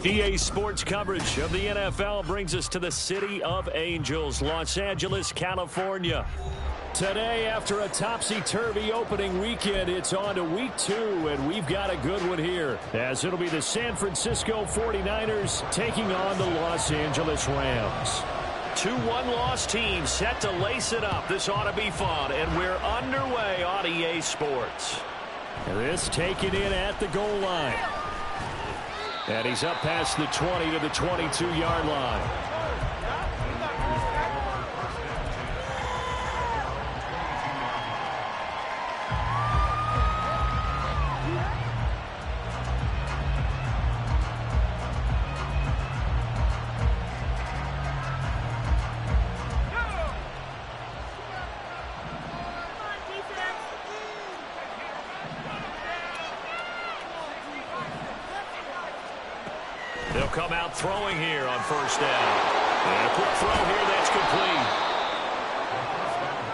EA Sports coverage of the NFL brings us to the City of Angels, Los Angeles, California. Today, after a topsy-turvy opening weekend, it's on to week 2, and we've got a good one here, as it'll be the San Francisco 49ers taking on the Los Angeles Rams. 2 one-loss teams set to lace it up. This ought to be fun, and we're underway on EA Sports. This taken in at the goal line. And he's up past the 20 to the 22-yard line. They'll come out throwing here on first down. And a quick throw here that's complete.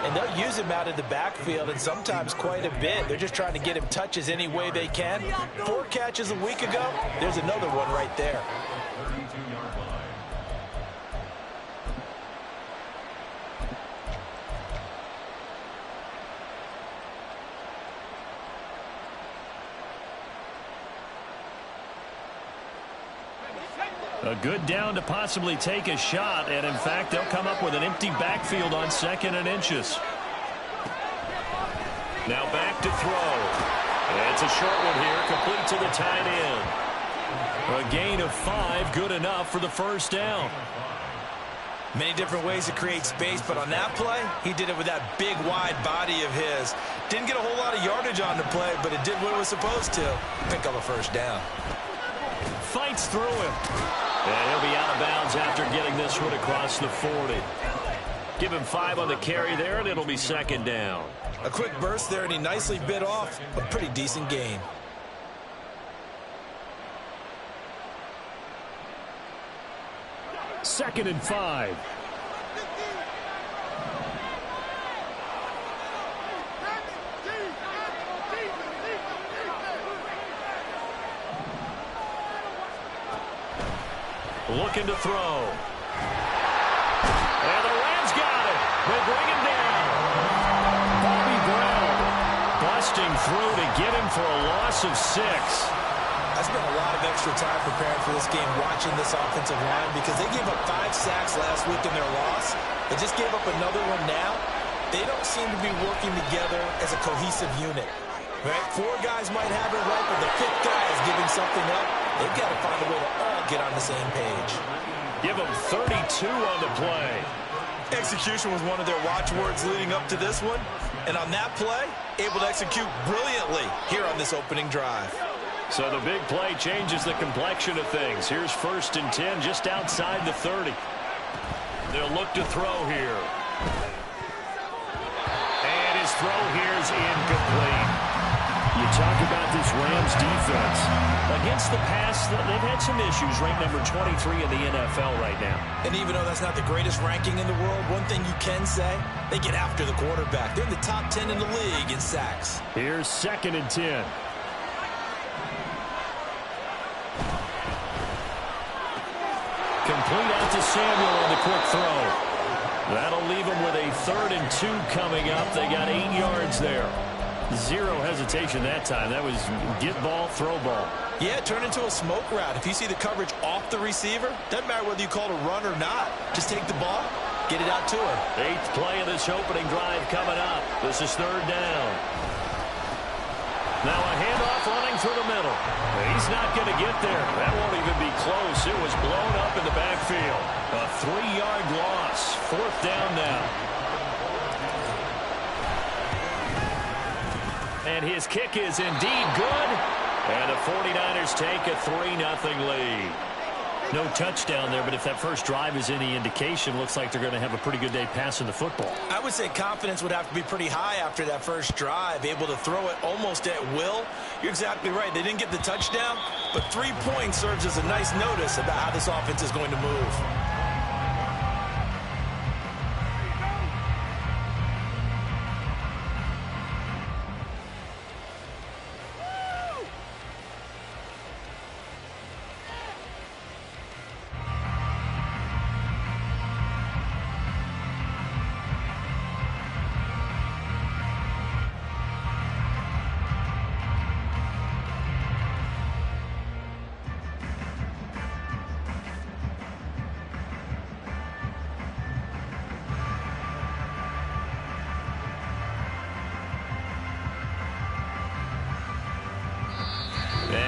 And they'll use him out in the backfield, and sometimes quite a bit. They're just trying to get him touches any way they can. 4 catches a week ago. There's another one right there. A good down to possibly take a shot, and in fact, they'll come up with an empty backfield on 2nd and inches. Now back to throw. It's a short one here, complete to the tight end. A gain of 5, good enough for the first down. Many different ways to create space, but on that play, he did it with that big, wide body of his. Didn't get a whole lot of yardage on the play, but it did what it was supposed to. Pick up a first down. Fights through him. And he'll be out of bounds after getting this one across the 40. Give him 5 on the carry there, and it'll be 2nd down. A quick burst there, and he nicely bit off a pretty decent gain. Second and 5. Looking to throw. And the Rams got it. They bring him down. Bobby Brown busting through to get him for a loss of 6. I spent a lot of extra time preparing for this game watching this offensive line because they gave up 5 sacks last week in their loss. They just gave up another one now. They don't seem to be working together as a cohesive unit. Right? 4 guys might have it right, but the 5th guy is giving something up. They've got to find a way to all get on the same page. Give them 32 on the play. Execution was one of their watchwords leading up to this one. And on that play, able to execute brilliantly here on this opening drive. So the big play changes the complexion of things. Here's 1st and 10 just outside the 30. They'll look to throw here. And his throw here is incomplete. You talk about this Rams defense. Against the pass, they've had some issues. Ranked number 23 in the NFL right now. And even though that's not the greatest ranking in the world, one thing you can say, they get after the quarterback. They're in the top 10 in the league in sacks. Here's 2nd and 10. Complete out to Samuel on the quick throw. That'll leave them with a 3rd and 2 coming up. They got 8 yards there. 0 hesitation that time. That was get ball, throw ball. Yeah, turn into a smoke route. If you see the coverage off the receiver, doesn't matter whether you call it a run or not. Just take the ball, get it out to him. 8th play of this opening drive coming up. This is 3rd down. Now a handoff running through the middle. He's not going to get there. That won't even be close. It was blown up in the backfield. A 3-yard loss. 4th down now. And his kick is indeed good. And the 49ers take a 3-0 lead. No touchdown there, but if that first drive is any indication, looks like they're going to have a pretty good day passing the football. I would say confidence would have to be pretty high after that first drive, able to throw it almost at will. You're exactly right. They didn't get the touchdown, but 3 points serves as a nice notice about how this offense is going to move.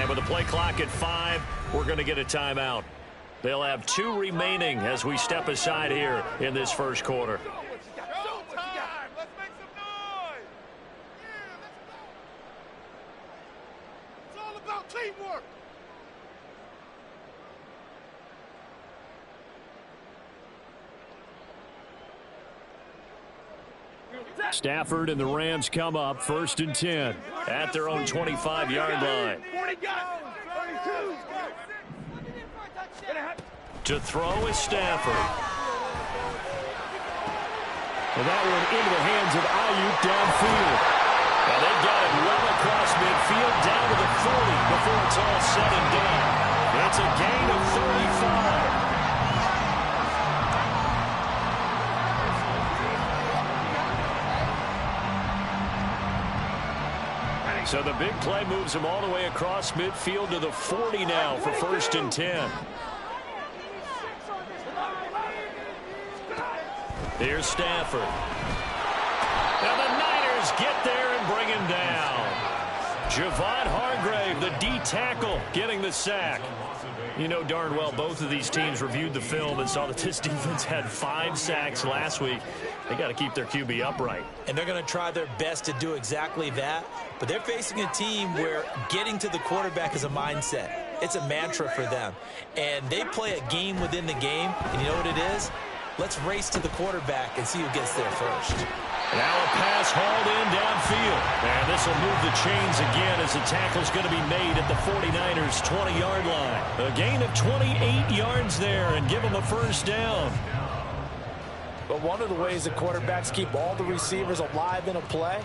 And with the play clock at 5, we're going to get a timeout. They'll have 2 remaining as we step aside here in this first quarter. Teamwork. Stafford and the Rams come up 1st and 10 at their own 25-yard line. To throw is Stafford. And that one into the hands of Ayuk downfield. And they've got it well across midfield down to the 40 before it's all said and done. It's a gain of 35. So the big play moves him all the way across midfield to the 40 now for 1st and 10. Here's Stafford. Now the Niners get there and bring him down. Javon Hargrave, the D tackle, getting the sack. You know darn well both of these teams reviewed the film and saw that this defense had 5 sacks last week. They got to keep their QB upright. And they're going to try their best to do exactly that. But they're facing a team where getting to the quarterback is a mindset. It's a mantra for them. And they play a game within the game. And you know what it is? Let's race to the quarterback and see who gets there first. Now a pass hauled in downfield. And this will move the chains again as the tackle's going to be made at the 49ers' 20-yard line. A gain of 28 yards there and give them a first down. But one of the ways that quarterbacks keep all the receivers alive in a play,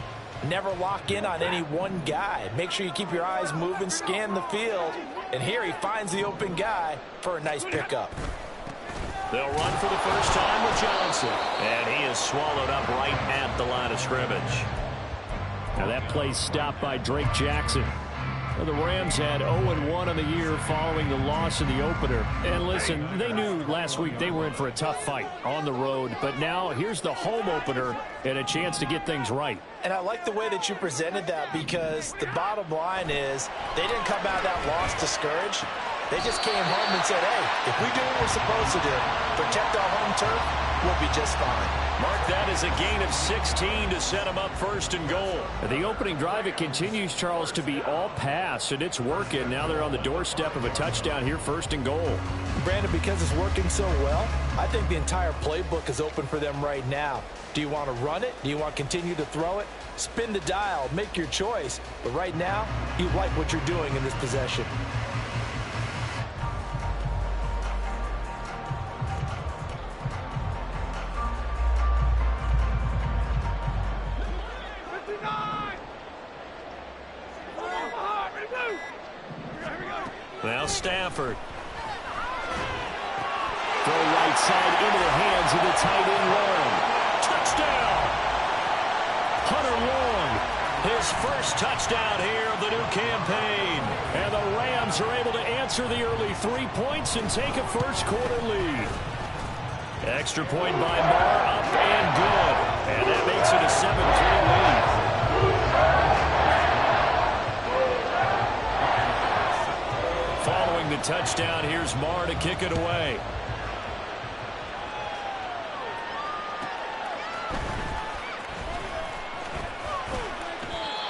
never lock in on any one guy. Make sure you keep your eyes moving, scan the field. And here he finds the open guy for a nice pickup. They'll run for the first time with Johnson. And he is swallowed up right at the line of scrimmage. Now that play stopped by Drake Jackson. Well, the Rams had 0-1 on the year following the loss in the opener. And listen, they knew last week they were in for a tough fight on the road. But now here's the home opener and a chance to get things right. And I like the way that you presented that, because the bottom line is they didn't come out of that loss discouraged. They just came home and said, hey, if we do what we're supposed to do, protect our home turf, we'll be just fine. Mark that as a gain of 16 to set them up 1st and goal. The opening drive, it continues, Charles, to be all pass, and it's working. Now they're on the doorstep of a touchdown here, 1st and goal. Brandon, because it's working so well, I think the entire playbook is open for them right now. Do you want to run it? Do you want to continue to throw it? Spin the dial, make your choice. But right now, you like what you're doing in this possession. Now Stafford. Throw right side into the hands of the tight end Long. Touchdown! Hunter Long, his first touchdown here of the new campaign. And the Rams are able to answer the early 3 points and take a first quarter lead. Extra point by Marr, up and good. And that makes it a 7-3 lead. Following the touchdown, here's Marr to kick it away.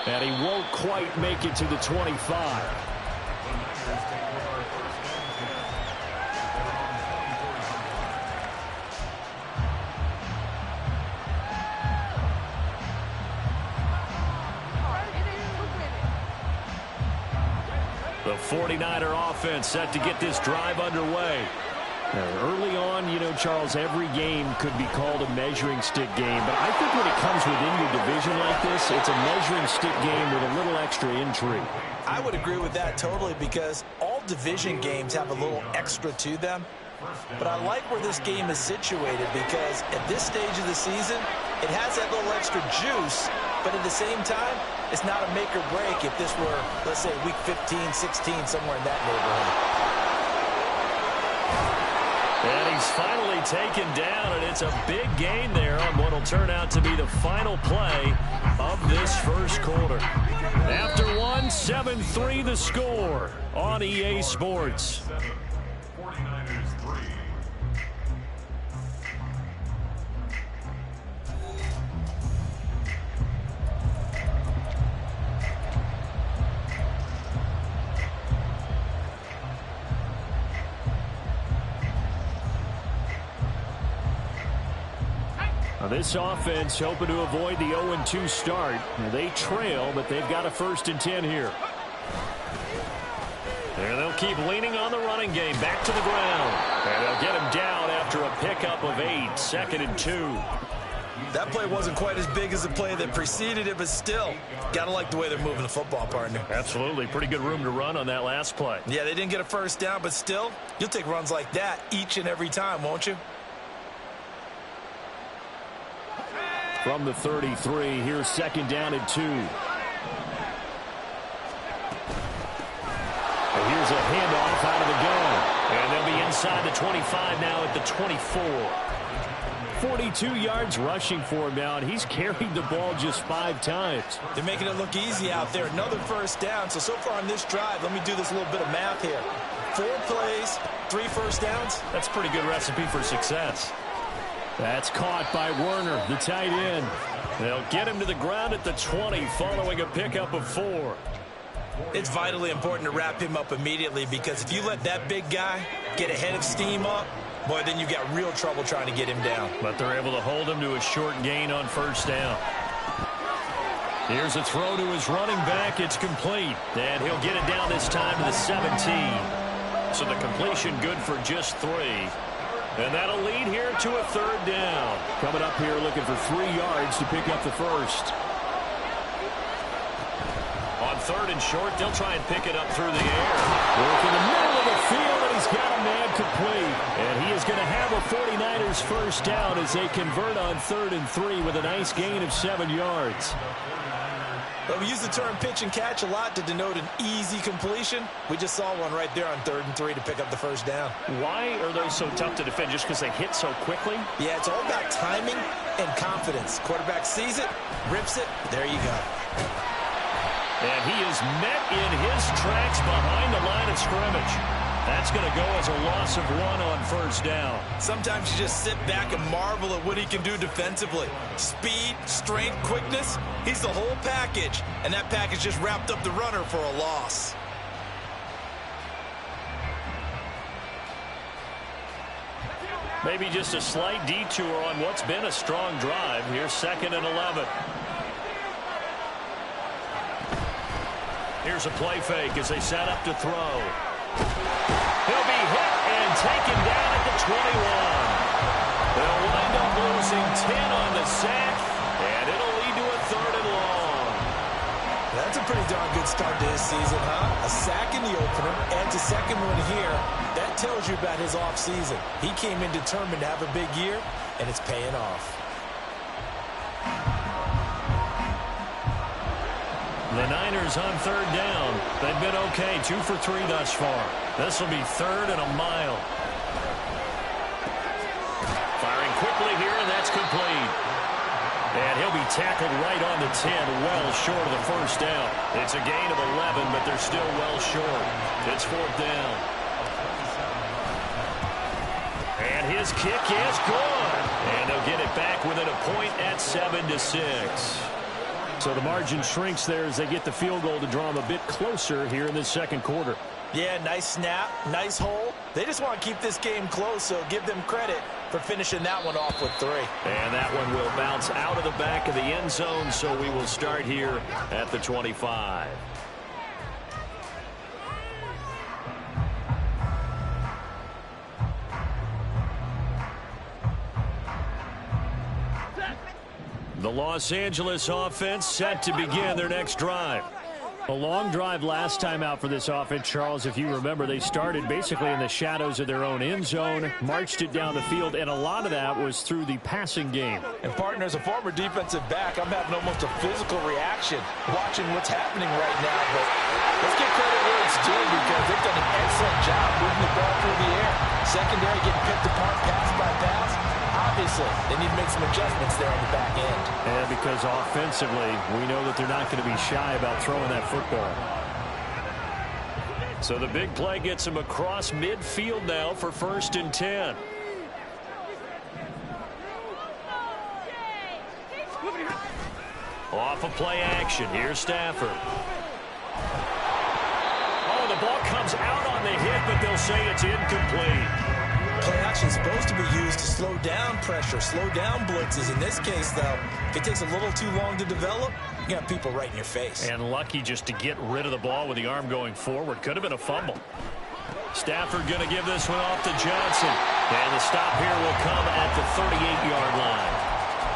And he won't quite make it to the 25. The 49er offense set to get this drive underway. Now, early on, you know, Charles, every game could be called a measuring stick game. But I think when it comes within your division like this, it's a measuring stick game with a little extra intrigue. I would agree with that totally, because all division games have a little extra to them. But I like where this game is situated, because at this stage of the season, it has that little extra juice. But at the same time, it's not a make or break if this were, let's say, week 15, 16, somewhere in that neighborhood. And he he's finally taken down, and it's a big gain there on what will turn out to be the final play of this first quarter. After one, 7-3 the score on EA Sports. This offense hoping to avoid the 0-2 start. They trail, but they've got a 1st and 10 here. And they'll keep leaning on the running game. Back to the ground. And they'll get him down after a pickup of 8. 2nd and 2. That play wasn't quite as big as the play that preceded it, but still, got to like the way they're moving the football, partner. Absolutely. Pretty good room to run on that last play. Yeah, they didn't get a 1st down, but still, you'll take runs like that each and every time, won't you? From the 33, here's 2nd down and 2. And here's a handoff out of the gun. And they'll be inside the 25 now at the 24. 42 yards rushing for him now, and he's carried the ball just 5 times. They're making it look easy out there. Another 1st down. So far on this drive, let me do this little bit of math here. 4 plays, 3 1st downs. That's a pretty good recipe for success. That's caught by Werner, the tight end. They'll get him to the ground at the 20 following a pickup of 4. It's vitally important to wrap him up immediately, because if you let that big guy get ahead of steam up, boy, then you've got real trouble trying to get him down. But they're able to hold him to a short gain on 1st down. Here's a throw to his running back. It's complete. And he'll get it down this time to the 17. So the completion good for just 3. And that'll lead here to a 3rd down. Coming up here looking for 3 yards to pick up the 1st. On 3rd and short, they'll try and pick it up through the air. Work in the middle of the field, and he's got a man complete. And he is going to have a 49ers 1st down as they convert on 3rd and 3 with a nice gain of 7 yards. But we use the term pitch and catch a lot to denote an easy completion. We just saw one right there on 3rd and 3 to pick up the 1st down. Why are those so tough to defend? Just because they hit so quickly? Yeah, it's all about timing and confidence. Quarterback sees it, rips it, there you go. And he is met in his tracks behind the line of scrimmage. That's going to go as a loss of 1 on 1st down. Sometimes you just sit back and marvel at what he can do defensively. Speed, strength, quickness, he's the whole package. And that package just wrapped up the runner for a loss. Maybe just a slight detour on what's been a strong drive. Here's 2nd and 11. Here's a play fake as they set up to throw. He'll be hit and taken down at the 21. They'll wind up losing 10 on the sack, and it'll lead to a 3rd and long. That's a pretty darn good start to his season, huh? A sack in the opener, adds a 2nd one here. That tells you about his offseason. He came in determined to have a big year, and it's paying off. The Niners on 3rd down. They've been okay, 2 for 3 thus far. This will be 3rd and a mile. Firing quickly here, and that's complete. And he'll be tackled right on the 10, well short of the 1st down. It's a gain of 11, but they're still well short. It's 4th down. And his kick is good. And they'll get it back within a point at 7-6. So the margin shrinks there as they get the field goal to draw them a bit closer here in this 2nd quarter. Yeah, nice snap, nice hole. They just want to keep this game close, so give them credit for finishing that one off with 3. And that one will bounce out of the back of the end zone, so we will start here at the 25. The Los Angeles offense set to begin their next drive. A long drive last time out for this offense, Charles. If you remember, they started basically in the shadows of their own end zone, marched it down the field, and a lot of that was through the passing game. And, partner, as a former defensive back, I'm having almost a physical reaction watching what's happening right now. But let's give credit where it's due because they've done an excellent job moving the ball through the air. Secondary getting picked apart pass by pass. Obviously, they need to make some adjustments there on the back end. And because offensively, we know that they're not going to be shy about throwing that football. So the big play gets them across midfield now for 1st and 10. Off of play action. Here's Stafford. Oh, the ball comes out on the hit, but they'll say it's incomplete. Play action is supposed to be used to slow down pressure, slow down blitzes. In this case, though, if it takes a little too long to develop, you got people right in your face. And lucky just to get rid of the ball with the arm going forward. Could have been a fumble. Stafford going to give this one off to Johnson. And the stop here will come at the 38-yard line.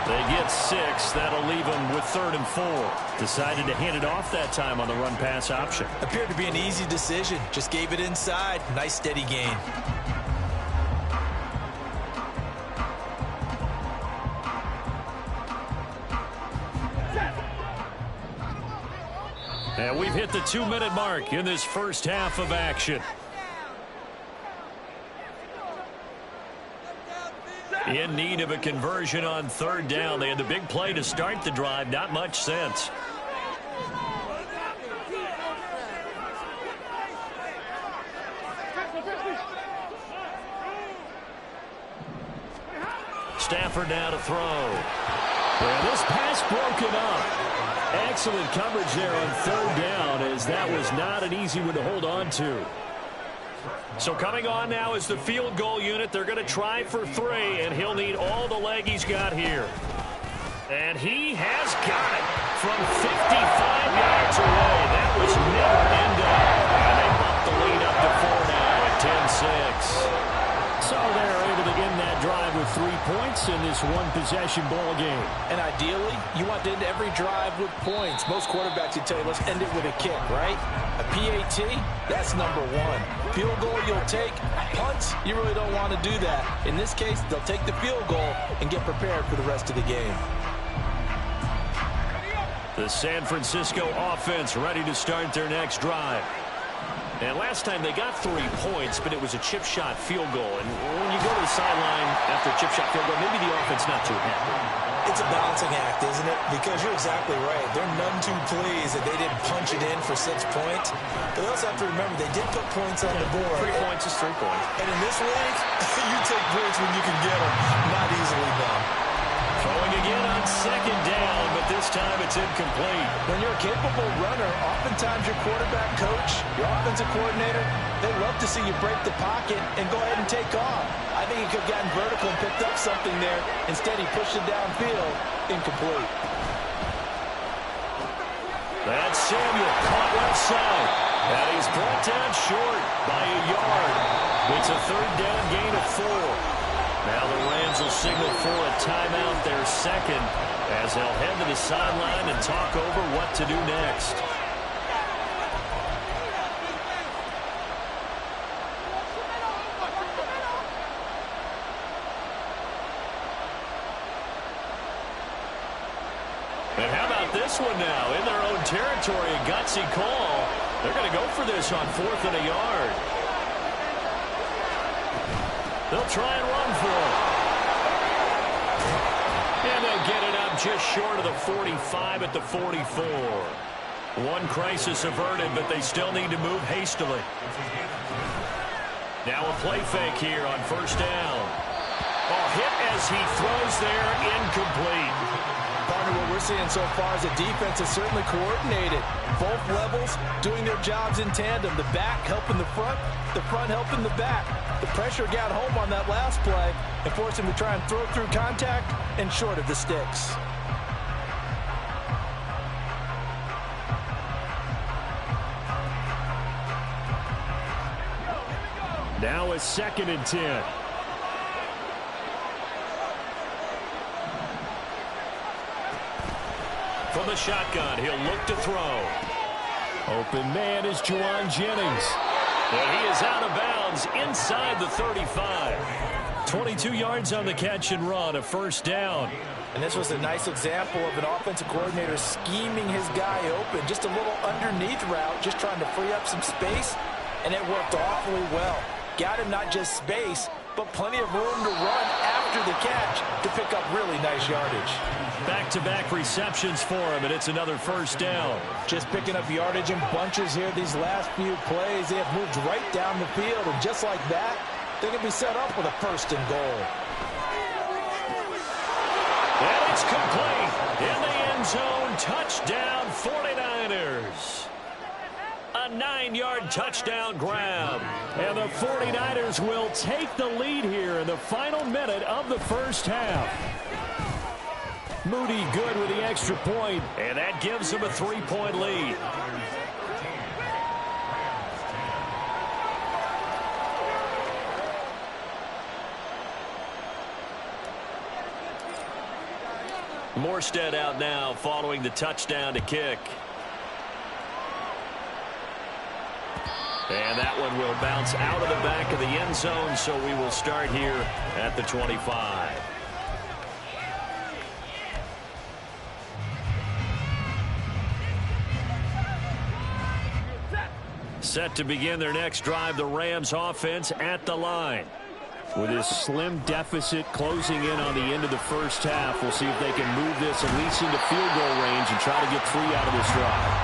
They get 6. That'll leave them with 3rd and 4. Decided to hand it off that time on the run-pass option. Appeared to be an easy decision. Just gave it inside. Nice, steady gain. And we've hit the 2-minute mark in this first half of action. In need of a conversion on 3rd down. They had the big play to start the drive. Not much sense. Stafford now to throw. Well, this pass broken up. Excellent coverage there on 3rd down, as that was not an easy one to hold on to. So coming on now is the field goal unit. They're going to try for 3, and he'll need all the leg he's got here. And he has got it from 55 yards away. That was never in doubt. And they bump the lead up to 4 now at 10-6. So they're able to end that drive with 3 points in this one-possession ball game. And ideally, you want to end every drive with points. Most quarterbacks would tell you, let's end it with a kick, right? A PAT, that's number 1. Field goal you'll take. Punts, you really don't want to do that. In this case, they'll take the field goal and get prepared for the rest of the game. The San Francisco offense ready to start their next drive. And last time they got 3 points, but it was a chip shot field goal. And when you go to the sideline after a chip shot field goal, maybe the offense not too happy. It's a balancing act, isn't it? Because you're exactly right. They're none too pleased that they didn't punch it in for 6 points. But they also have to remember they did put points on the board. 3 points is 3 points. And in this league, you take points when you can get them. Not easily done. Throwing again on 2nd down, but this time it's incomplete. When you're a capable runner, oftentimes your quarterback coach, your offensive coordinator, they love to see you break the pocket and go ahead and take off. I think he could have gotten vertical and picked up something there. Instead, he pushed it downfield. Incomplete. That's Samuel caught left side. And he's brought down short by a yard. It's a 3rd down gain of 4. Now the Rams will signal for a timeout, their 2nd, as they'll head to the sideline and talk over what to do next. And how about this one now? In their own territory, a gutsy call. They're going to go for this on 4th and a yard. They'll try and run for it. And they'll get it up just short of the 45 at the 44. One crisis averted, but they still need to move hastily. Now a play fake here on 1st down. Oh, hit as he throws there, incomplete. Partner, what we're seeing so far is the defense is certainly coordinated. Both levels doing their jobs in tandem. The back helping the front helping the back. The pressure got home on that last play and forced him to try and throw through contact and short of the sticks. Now a 2nd and 10. From the shotgun, he'll look to throw. Open man is Juwan Jennings. And he is out of bounds inside the 35. 22 yards on the catch and run, a first down. And this was a nice example of an offensive coordinator scheming his guy open. Just a little underneath route, just trying to free up some space, and it worked awfully well. Got him not just space, but plenty of room to run after the catch to pick up really nice yardage. Back-to-back receptions for him, and it's another first down. Just picking up yardage in bunches here these last few plays. They have moved right down the field, and just like that, they can be set up with a first and goal. And it's complete. In the end zone, touchdown 49ers. A 9-yard touchdown grab. And the 49ers will take the lead here in the final minute of the first half. Moody good with the extra point, and that gives him a 3-point lead. Morstead out now following the touchdown to kick. And that one will bounce out of the back of the end zone, so we will start here at the 25. Set to begin their next drive, the Rams offense at the line. With this slim deficit closing in on the end of the first half, we'll see if they can move this at least into field goal range and try to get 3 out of this drive.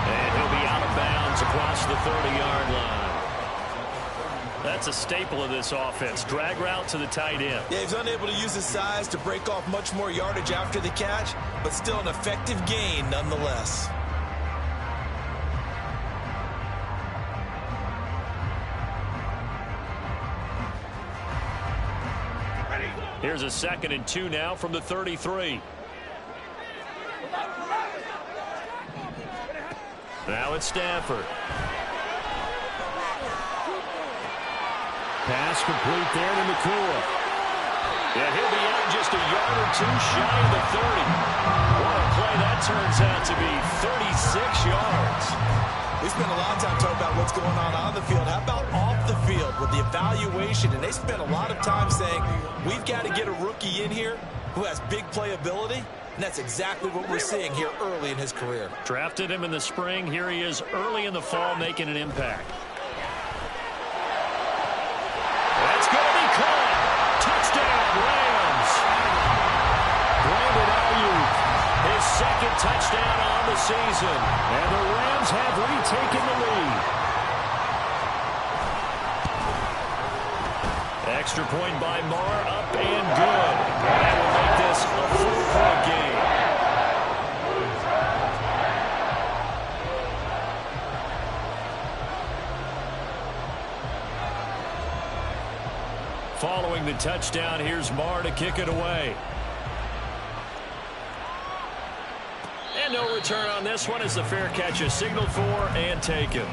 And he'll be out of bounds across the 30-yard line. That's a staple of this offense. Drag route to the tight end. Yeah, he's unable to use his size to break off much more yardage after the catch, but still an effective gain nonetheless. Here's a 2nd and 2 now from the 33. Now it's Stafford. Pass complete there to Nakua. And he'll be out just a yard or 2 shy of the 30. What a play that turns out to be, 36 yards. We spent a lot of time talking about what's going on the field. How about off the field with the evaluation? And they spent a lot of time saying, we've got to get a rookie in here who has big playability. And that's exactly what we're seeing here early in his career. Drafted him in the spring. Here he is early in the fall making an impact. That's going to be caught. Touchdown, Rams. Brandon Ayuk, his 2nd touchdown on the season. And the Rams have retaken the lead. Extra point by Marr, up and good. And that will make this a 4-point game. Following the touchdown, here's Marr to kick it away. And no return on this one as the fair catch is signaled for and taken.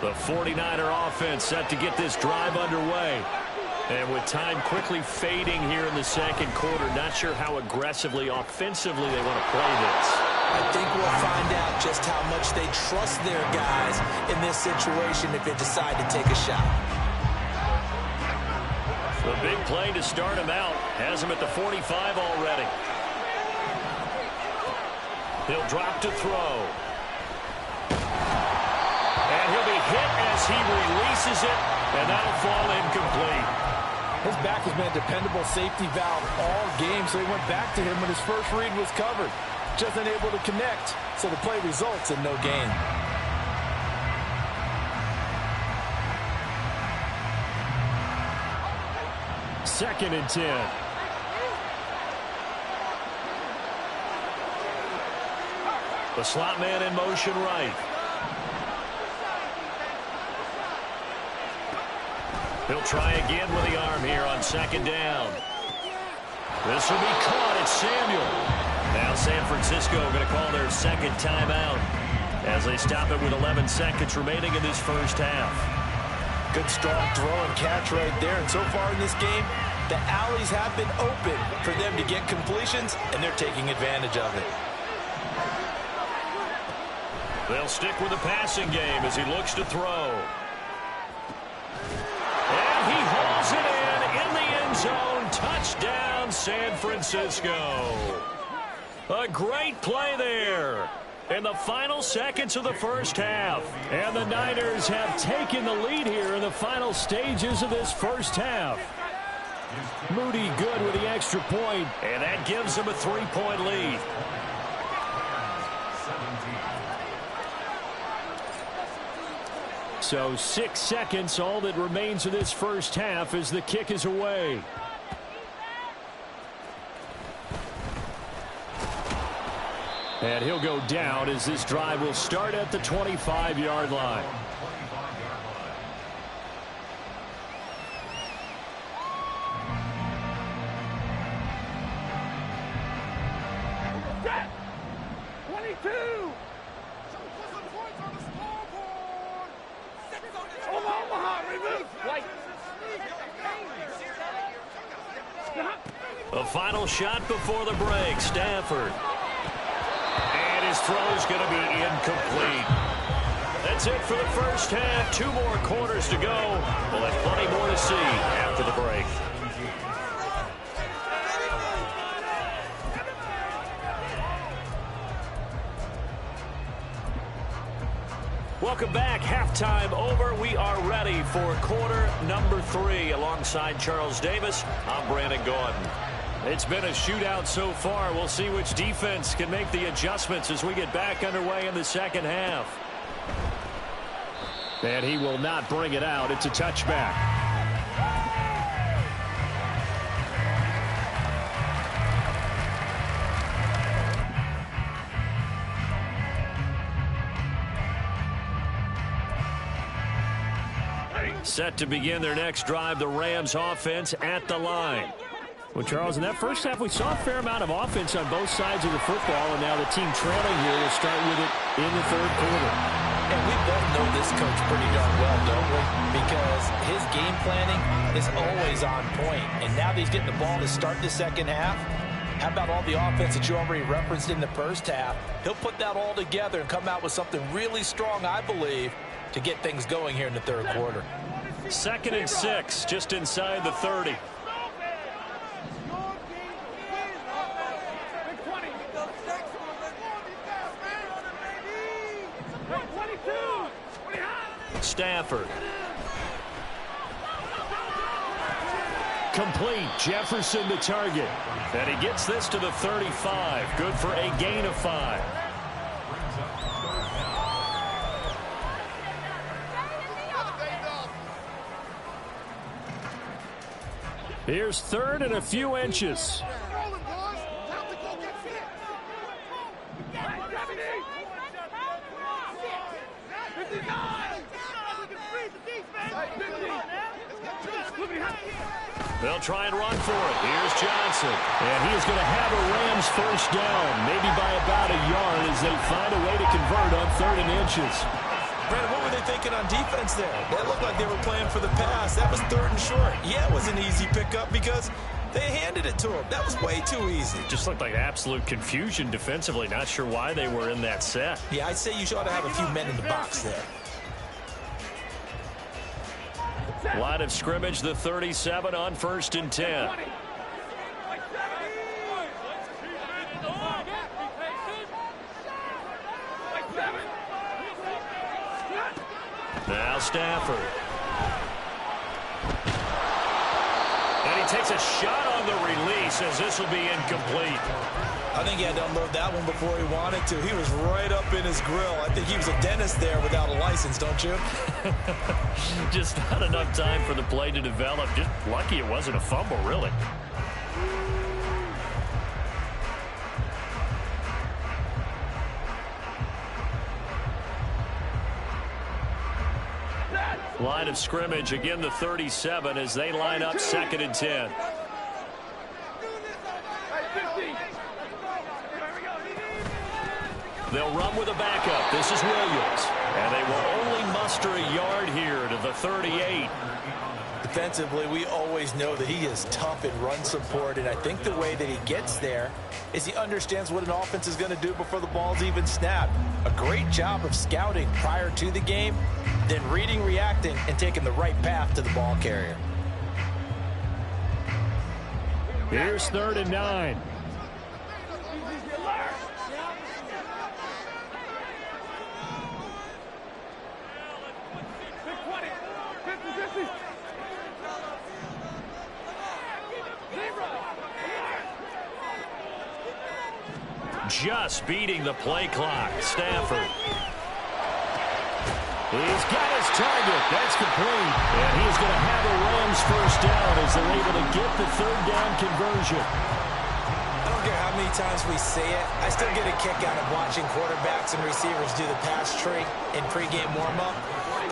The 49er offense set to get this drive underway. And with time quickly fading here in the 2nd quarter, not sure how aggressively, offensively they want to play this. I think we'll find out just how much they trust their guys in this situation if they decide to take a shot. The big play to start him out has him at the 45 already. He'll drop to throw. And he'll be hit as he releases it, and that'll fall incomplete. His back has been a dependable safety valve all game, so he went back to him when his first read was covered. Just unable to connect, so the play results in no gain. Second and 10. The slot man in motion right. He'll try again with the arm here on 2nd down. This will be caught. It's Samuel. Now San Francisco going to call their 2nd timeout as they stop it with 11 seconds remaining in this first half. Good, strong throw and catch right there. And so far in this game, the alleys have been open for them to get completions, and they're taking advantage of it. They'll stick with the passing game as he looks to throw. And he hauls it in the end zone. Touchdown, San Francisco. A great play there in the final seconds of the first half. And the Niners have taken the lead here in the final stages of this first half. Moody good with the extra point, and that gives them a 3-point lead. So 6 seconds, all that remains of this first half as the kick is away. And he'll go down as this drive will start at the 25-yard line. A final shot before the break. Stafford. And his throw's going to be incomplete. That's it for the first half. 2 more quarters to go. We'll have plenty more to see after the break. Welcome back. Halftime over. We are ready for quarter number 3. Alongside Charles Davis, I'm Brandon Gaudin. It's been a shootout so far. We'll see which defense can make the adjustments as we get back underway in the second half. And he will not bring it out. It's a touchback. Set to begin their next drive, the Rams offense at the line. Well, Charles, in that first half, we saw a fair amount of offense on both sides of the football, and now the team trailing here will start with it in the third quarter. And we both know this coach pretty darn well, don't we? Because his game planning is always on point. And now that he's getting the ball to start the second half, how about all the offense that you already referenced in the first half? He'll put that all together and come out with something really strong, I believe, to get things going here in the third quarter. 2nd and 6, just inside the 30. Stafford. Complete. Jefferson the target. And he gets this to the 35. Good for a gain of 5. Here's 3rd and a few inches. They'll try and run for it. Here's Johnson. And he is going to have a Rams first down, maybe by about a yard as they find a way to convert on 3rd and inches. Brandon, what were they thinking on defense there? That looked like they were playing for the pass. That was 3rd and short. Yeah, it was an easy pickup because they handed it to him. That was way too easy. Just looked like absolute confusion defensively. Not sure why they were in that set. Yeah, I'd say you ought to have a few men in the box there. Line of scrimmage, the 37 on 1st and 10. Now Stafford. And he takes a shot on the release as this will be incomplete. I think he had to unload that one before he wanted to. He was right up in his grill. I think he was a dentist there without a license, don't you? Just not enough time for the play to develop. Just lucky it wasn't a fumble, really. Line of scrimmage, again the 37 as they line up 2nd and 10. They'll run with a backup. This is Williams. And they will only muster a yard here to of the 38. Defensively, we always know that he is tough in run support, and I think the way that he gets there is he understands what an offense is going to do before the ball's even snapped. A great job of scouting prior to the game, then reading, reacting, and taking the right path to the ball carrier. Here's 3rd and 9. Just beating the play clock. Stafford. He's got his target. That's complete. And he's going to have a Rams first down as they're able to get the 3rd down conversion. I don't care how many times we say it, I still get a kick out of watching quarterbacks and receivers do the pass tree in pregame warm-up.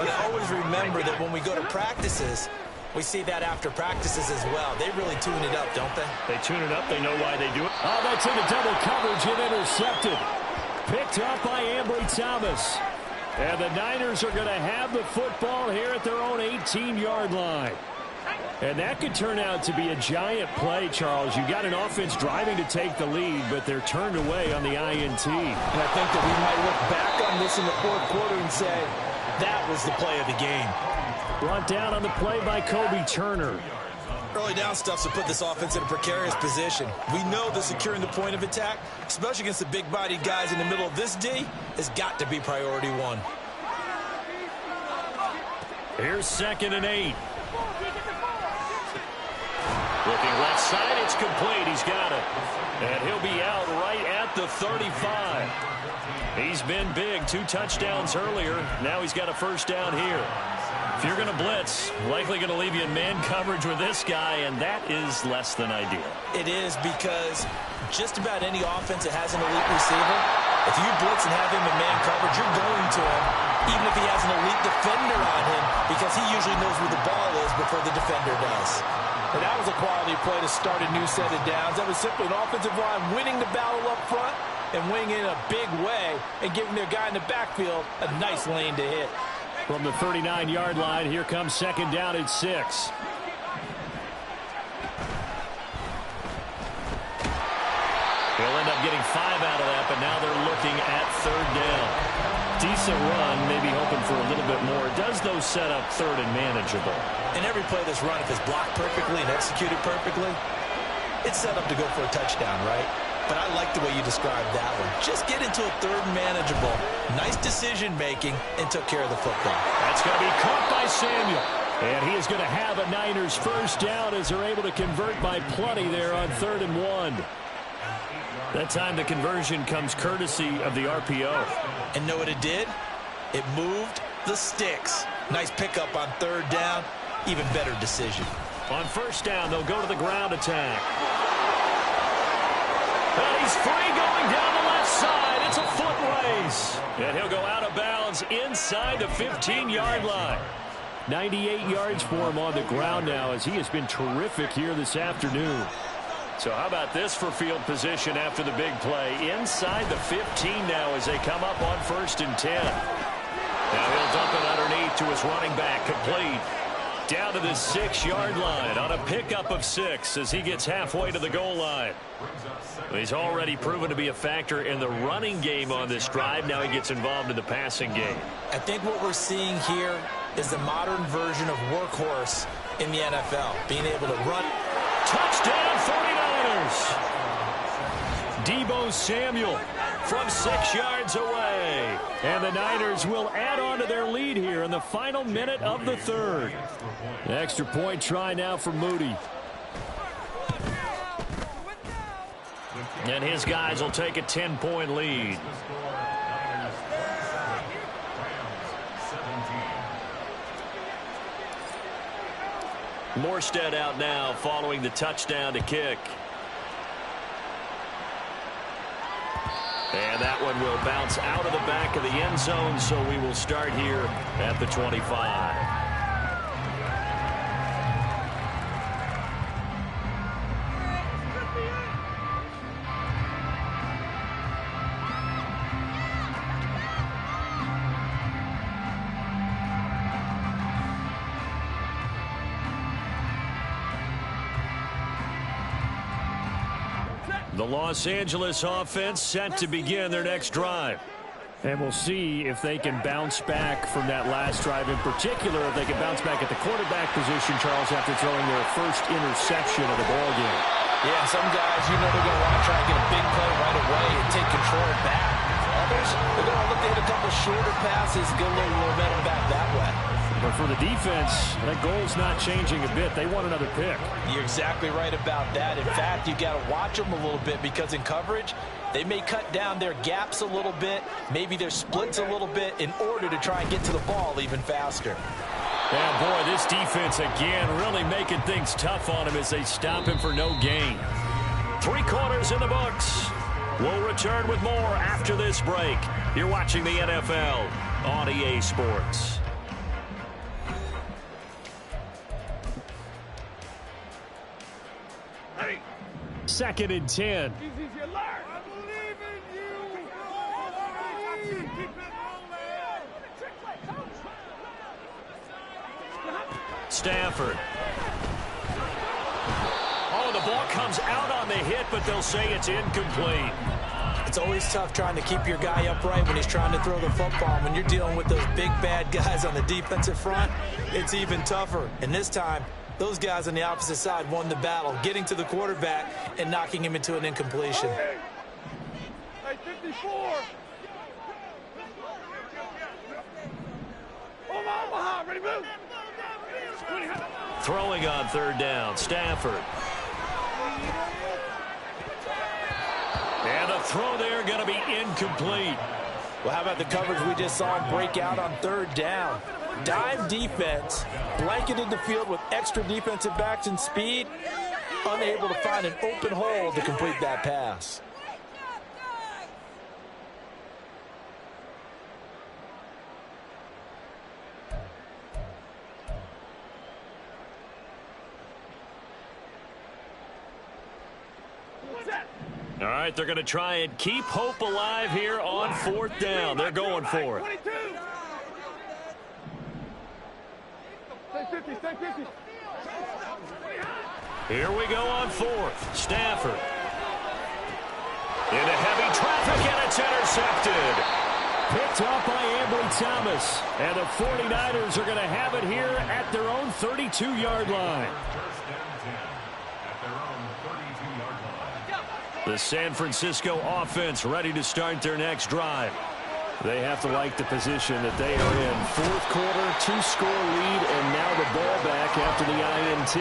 But I always remember that when we go to practices, we see that after practices as well. They really tune it up, don't they? They tune it up. They know why they do it. Oh, that's into double coverage and intercepted. Picked up by Ambry Thomas. And the Niners are going to have the football here at their own 18-yard line. And that could turn out to be a giant play, Charles. You got an offense driving to take the lead, but they're turned away on the INT. And I think that we might look back on this in the 4th quarter and say, that was the play of the game. Brought down on the play by Kobe Turner. Early down stuff to put this offense in a precarious position. We know that securing the point of attack, especially against the big-bodied guys in the middle of this D, has got to be priority 1. Here's 2nd and 8. Looking left side, it's complete. He's got it. And he'll be out right at the 35. He's been big. 2 touchdowns earlier. Now he's got a first down here. If you're going to blitz, likely going to leave you in man coverage with this guy, and that is less than ideal. It is, because just about any offense that has an elite receiver, if you blitz and have him in man coverage, you're going to him, even if he has an elite defender on him, because he usually knows where the ball is before the defender does. And that was a quality play to start a new set of downs. That was simply an offensive line winning the battle up front and winning in a big way and giving their guy in the backfield a nice lane to hit. From the 39-yard line, here comes 2nd down at 6. He'll end up getting 5 out of that, but now they're looking at 3rd down. Decent run, maybe hoping for a little bit more. Does those set up 3rd and manageable? And every play that's run, if it's blocked perfectly and executed perfectly, it's set up to go for a touchdown, right? But I like the way you described that one. Just get into a 3rd and manageable, nice decision-making, and took care of the football. That's going to be caught by Samuel. And he is going to have a Niners first down as they're able to convert by plenty there on 3rd and 1. That time the conversion comes courtesy of the RPO. And know what it did? It moved the sticks. Nice pickup on 3rd down. Even better decision. On 1st down, they'll go to the ground attack. And he's free going down the left side. It's a foot race. And he'll go out of bounds inside the 15-yard line. 98 yards for him on the ground now, as he has been terrific here this afternoon. So how about this for field position after the big play? Inside the 15 now as they come up on 1st and 10. Now he'll dump it underneath to his running back, complete. Down to the 6-yard line on a pickup of 6 as he gets halfway to the goal line. He's already proven to be a factor in the running game on this drive. Now he gets involved in the passing game. I think what we're seeing here is the modern version of workhorse in the NFL. Being able to run. Touchdown 49ers. Deebo Samuel from 6 yards away. And the Niners will add on to their lead here in the final minute of the 3rd. Extra point try now for Moody. And his guys will take a 10-point lead. Morstead out now following the touchdown to kick. And that one will bounce out of the back of the end zone, so we will start here at the 25. The Los Angeles offense set to begin their next drive. And we'll see if they can bounce back from that last drive. In particular, if they can bounce back at the quarterback position, Charles, after throwing their first interception of the ball game. Yeah, some guys, they're going to want to try and get a big play right away and take control back. Others, they're going to look to hit a couple shorter passes, get a little momentum back that way. But for the defense, that goal's not changing a bit. They want another pick. You're exactly right about that. In fact, you got to watch them a little bit because in coverage, they may cut down their gaps a little bit, maybe their splits a little bit in order to try and get to the ball even faster. Yeah, boy, this defense again really making things tough on him as they stop him for no gain. 3 quarters in the books. We'll return with more after this break. You're watching the NFL on EA Sports. Second and 10. Stafford. Oh, the ball comes out on the hit, but they'll say it's incomplete. It's always tough trying to keep your guy upright when he's trying to throw the football. When you're dealing with those big, bad guys on the defensive front, it's even tougher. And this time, those guys on the opposite side won the battle, getting to the quarterback and knocking him into an incompletion. Hey, 54. Omaha, ready, move. Throwing on third down, Stafford. And the throw there going to be incomplete. Well, how about the coverage we just saw him break out on third down? Dime defense, blanketed the field with extra defensive backs and speed, unable to find an open hole to complete that pass. All right, they're going to try and keep hope alive here on fourth down. They're going for it. 22. Stay 50, stay 50. Here we go on fourth. Stafford. Into heavy traffic, and it's intercepted. Picked up by Ambry Thomas. And the 49ers are going to have it here at their own 32-yard line. The San Francisco offense ready to start their next drive. They have to like the position that they are in. Fourth quarter, 2-score lead, and now the ball back after the INT.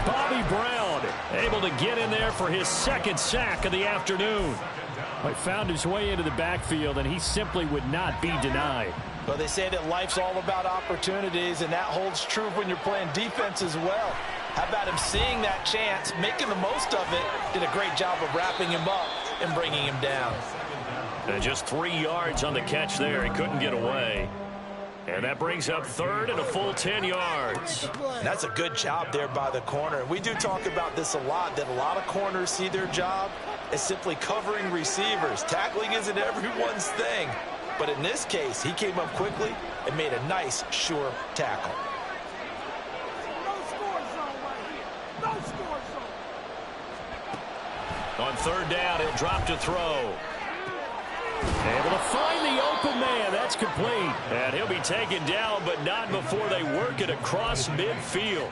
Bobby Brown able to get in there for his second sack of the afternoon. He found his way into the backfield, and he simply would not be denied. Well, they say that life's all about opportunities, and that holds true when you're playing defense as well. How about him seeing that chance, making the most of it, did a great job of wrapping him up and bringing him down. And just 3 yards on the catch there. He couldn't get away. And that brings up third and a full 10 yards. That's a good job there by the corner. We do talk about this a lot, that a lot of corners see their job as simply covering receivers. Tackling isn't everyone's thing. But in this case, he came up quickly and made a nice, sure tackle. On third down, he'll drop to throw. Able to find the open man. That's complete. And he'll be taken down, but not before they work it across midfield.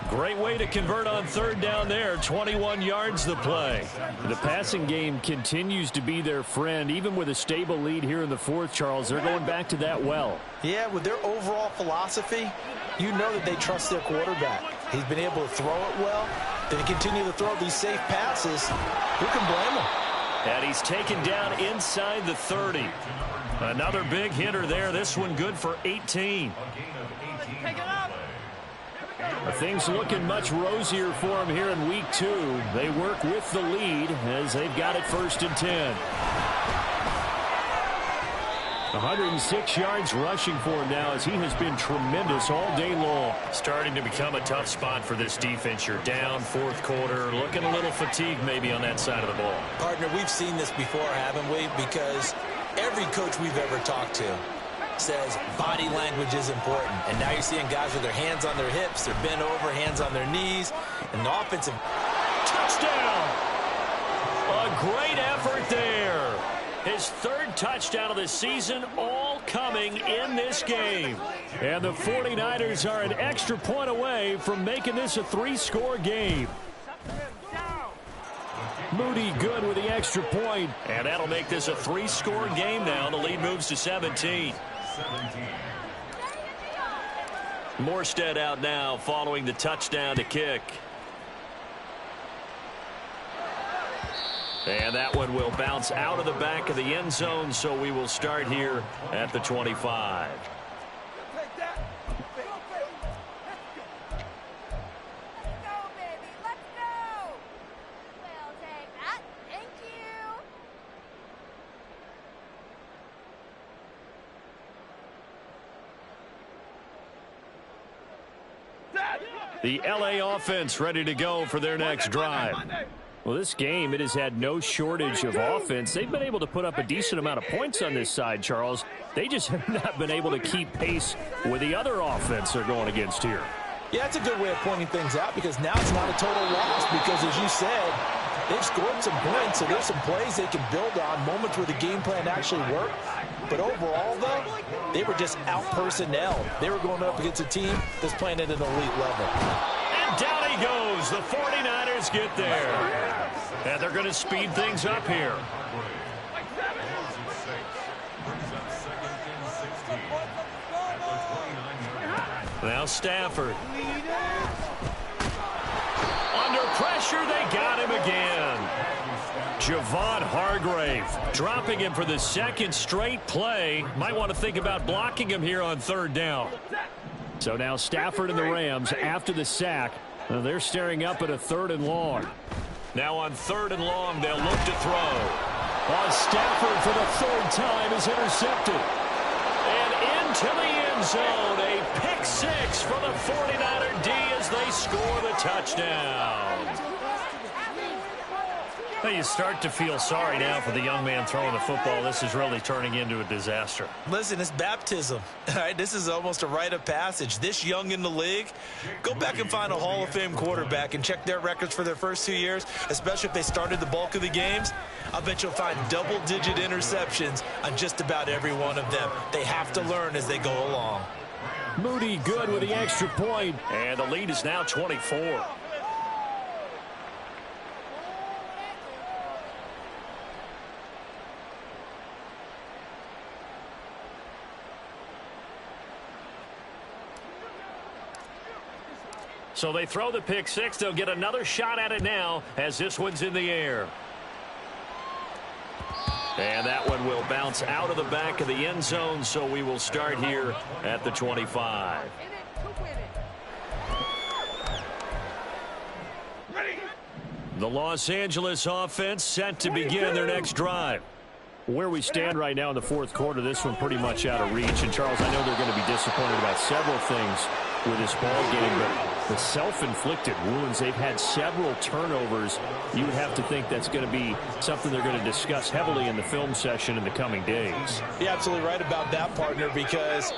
Great way to convert on third down there. 21 yards the play. The passing game continues to be their friend. Even with a stable lead here in the fourth, Charles, they're going back to that well. Yeah, with their overall philosophy, you know that they trust their quarterback. He's been able to throw it well. They continue to throw these safe passes. Who can blame them? And he's taken down inside the 30. Another big hitter there. This one good for 18. Things looking much rosier for him here in week 2. They work with the lead as they've got it first and 10. 106 yards rushing for him now as he has been tremendous all day long. Starting to become a tough spot for this defense. You're down fourth quarter, looking a little fatigued maybe on that side of the ball. Partner, we've seen this before, haven't we? Because every coach we've ever talked to says body language is important. And now you're seeing guys with their hands on their hips, they're bent over, hands on their knees, and the offensive touchdown. a great effort there. His third touchdown of the season, all coming in this game. And the 49ers are an extra point away from making this a 3-score game. Moody good with the extra point. And that'll make this a 3-score game now. The lead moves to 17. Morstead out now following the touchdown to kick. And that one will bounce out of the back of the end zone, so we will start here at the 25. The LA offense ready to go for their next drive. Well, this game, it has had no shortage of offense. They've been able to put up a decent amount of points on this side, Charles. They just have not been able to keep pace with the other offense they're going against here. Yeah, that's a good way of pointing things out, because now it's not a total loss, because as you said, they've scored some points, so there's some plays they can build on, moments where the game plan actually worked. But overall, though, they were just out-personnel. They were going up against a team that's playing at an elite level. And down he goes. The 49ers get there. And they're going to speed things up here. Now Stafford. Under pressure, they got him again. Javon Hargrave dropping him for the second straight play. Might want to think about blocking him here on third down. So now Stafford and the Rams after the sack. They're staring up at a 3rd and long. Now on 3rd and long, they'll look to throw. Stafford for the 3rd time is intercepted. And into the end zone, a pick 6 for the 49er D as they score the touchdown. Well, you start to feel sorry now for the young man throwing the football. This is really turning into a disaster. Listen, it's baptism. All right, this is almost a rite of passage. This young in the league, go back and find a Hall of Fame quarterback and check their records for their first 2 years, especially if they started the bulk of the games. I bet you'll find double-digit interceptions on just about every one of them. They have to learn as they go along. Moody good with the extra point. And the lead is now 24. So they throw the pick 6. They'll get another shot at it now as this one's in the air. And that one will bounce out of the back of the end zone, so we will start here at the 25. The Los Angeles offense set to begin their next drive. Where we stand right now in the 4th quarter, this one pretty much out of reach. And, Charles, I know they're going to be disappointed about several things with this ball game, but the self-inflicted wounds, they've had several turnovers. You would have to think that's going to be something they're going to discuss heavily in the film session in the coming days. You're absolutely right about that, partner, because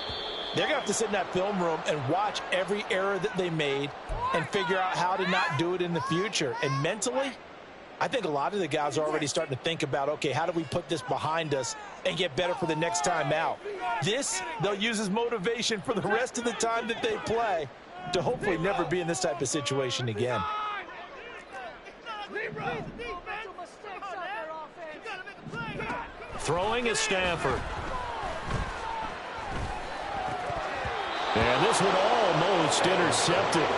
they're going to have to sit in that film room and watch every error that they made and figure out how to not do it in the future. And mentally, I think a lot of the guys are already starting to think about, okay, how do we put this behind us and get better for the next time out? This, they'll use as motivation for the rest of the time that they play to hopefully never be in this type of situation again. Throwing is Stafford. And this one almost intercepted.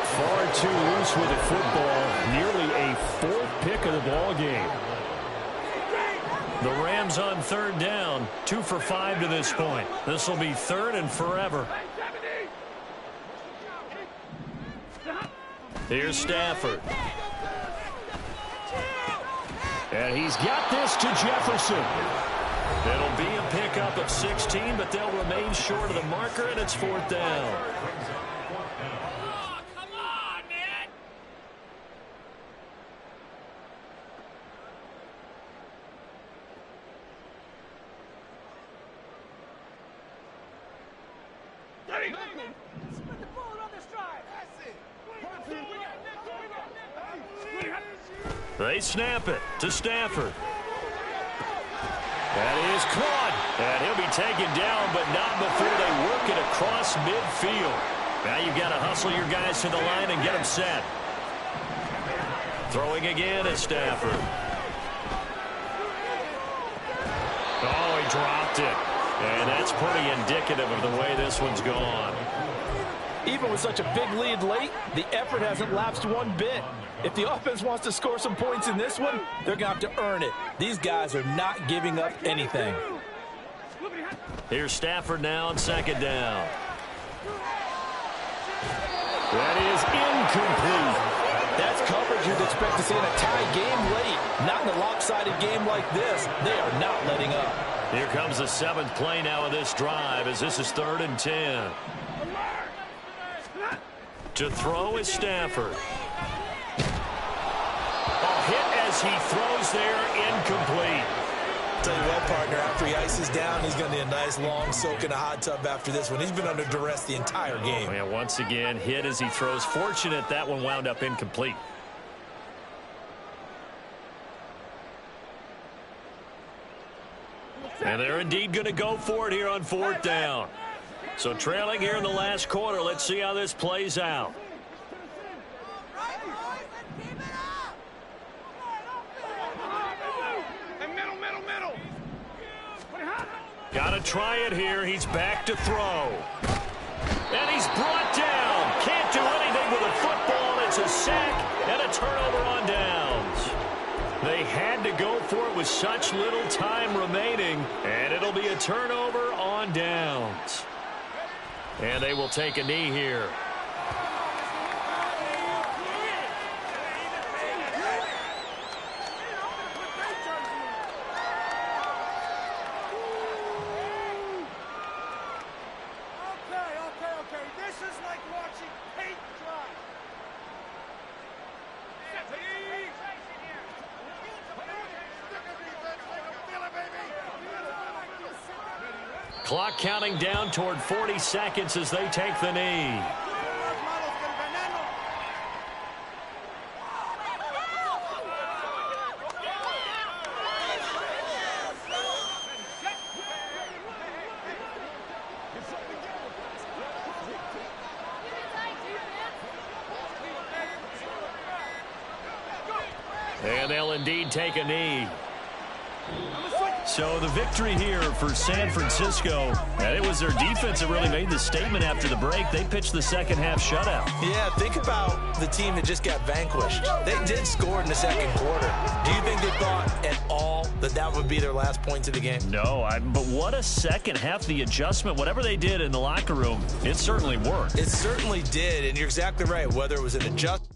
Far too loose with the football. Nearly a 4th pick of the ball game. The Rams on 3rd down. 2 for 5 to this point. This will be 3rd and forever. Here's Stafford. And he's got this to Jefferson. It'll be a pickup of 16, but they'll remain short of the marker, and it's 4th down. Split the bullet on this drive. That's it. They snap it to Stafford. That is caught. And he'll be taken down, but not before they work it across midfield. Now you've got to hustle your guys to the line and get them set. Throwing again at Stafford. Oh, he dropped it. And that's pretty indicative of the way this one's gone. Even with such a big lead late, the effort hasn't lapsed one bit. If the offense wants to score some points in this one, they're going to have to earn it. These guys are not giving up anything. Here's Stafford now on second down. That is incomplete. That's coverage you'd expect to see in a tie game late. Not in a lopsided game like this. They are not letting up. Here comes the 7th play now of this drive as this is 3rd and 10. To throw is Stafford. A hit as he throws there, incomplete. Tell you what, partner, after he ices down, he's going to need a nice long soak in a hot tub after this one. He's been under duress the entire game. Yeah, once again, hit as he throws. Fortunate that one wound up incomplete. And they're indeed going to go for it here on 4th down. So trailing here in the last quarter, let's see how this plays out. Got to try it here. He's back to throw. And he's brought down. Can't do anything with a football. It's a sack and a turnover on downs. They had to go for it with such little time remaining, and it'll be a turnover on downs. And they will take a knee here. Okay. This is like watching paint dry. Clock counting down toward 40 seconds as they take the knee. And they'll indeed take a knee. So the victory here for San Francisco, and it was their defense that really made the statement after the break. They pitched the second half shutout. Yeah, think about the team that just got vanquished. They did score in the second quarter. Do you think they thought at all that that would be their last points of the game? No, but what a second half. The adjustment, whatever they did in the locker room, it certainly worked. It certainly did, and you're exactly right. Whether it was an adjustment